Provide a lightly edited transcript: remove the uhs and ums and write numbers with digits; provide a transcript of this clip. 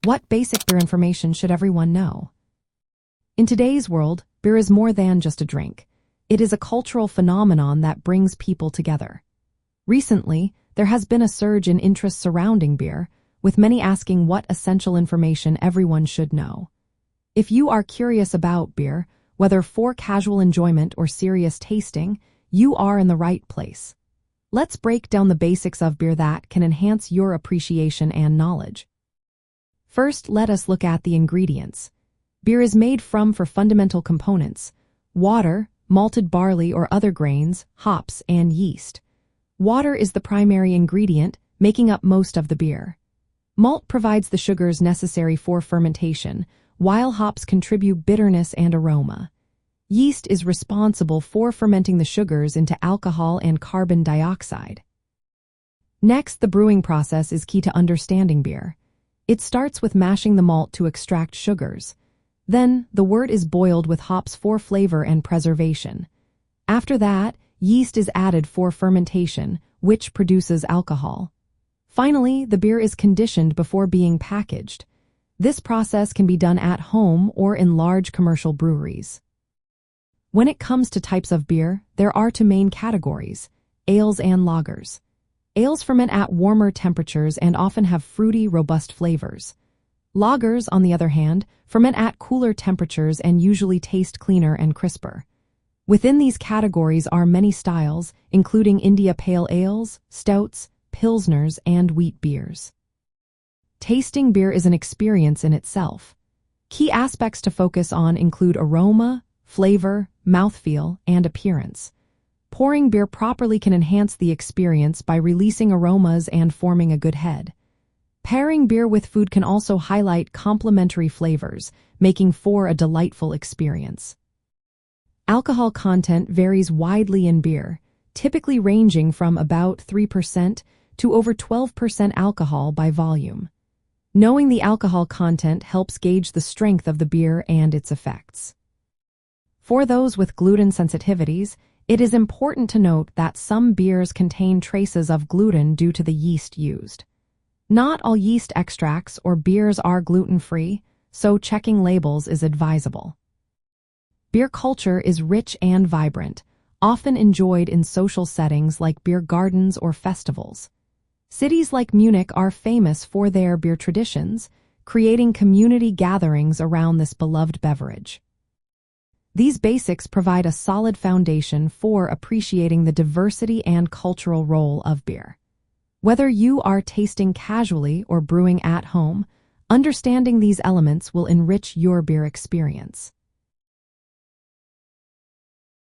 What basic beer information should everyone know? In today's world, beer is more than just a drink. It is a cultural phenomenon that brings people together. Recently, there has been a surge in interest surrounding beer, with many asking what essential information everyone should know. If you are curious about beer, whether for casual enjoyment or serious tasting, you are in the right place. Let's break down the basics of beer that can enhance your appreciation and knowledge. First, let us look at the ingredients. Beer is made from four fundamental components: water, malted barley or other grains, hops, and yeast. Water is the primary ingredient, making up most of the beer. Malt provides the sugars necessary for fermentation, while hops contribute bitterness and aroma. Yeast is responsible for fermenting the sugars into alcohol and carbon dioxide. Next, the brewing process is key to understanding beer. It starts with mashing the malt to extract sugars. Then, the wort is boiled with hops for flavor and preservation. After that, yeast is added for fermentation, which produces alcohol. Finally, the beer is conditioned before being packaged. This process can be done at home or in large commercial breweries. When it comes to types of beer, there are two main categories: ales and lagers. Ales ferment at warmer temperatures and often have fruity, robust flavors. Lagers, on the other hand, ferment at cooler temperatures and usually taste cleaner and crisper. Within these categories are many styles, including India Pale Ales, stouts, pilsners, and wheat beers. Tasting beer is an experience in itself. Key aspects to focus on include aroma, flavor, mouthfeel, and appearance. Pouring beer properly can enhance the experience by releasing aromas and forming a good head. Pairing beer with food can also highlight complementary flavors, making for a delightful experience. Alcohol content varies widely in beer, typically ranging from about 3% to over 12% alcohol by volume. Knowing the alcohol content helps gauge the strength of the beer and its effects. For those with gluten sensitivities, it is important to note that some beers contain traces of gluten due to the yeast used. Not all yeast extracts or beers are gluten-free, so checking labels is advisable. Beer culture is rich and vibrant, often enjoyed in social settings like beer gardens or festivals. Cities like Munich are famous for their beer traditions, creating community gatherings around this beloved beverage. These basics provide a solid foundation for appreciating the diversity and cultural role of beer. Whether you are tasting casually or brewing at home, understanding these elements will enrich your beer experience.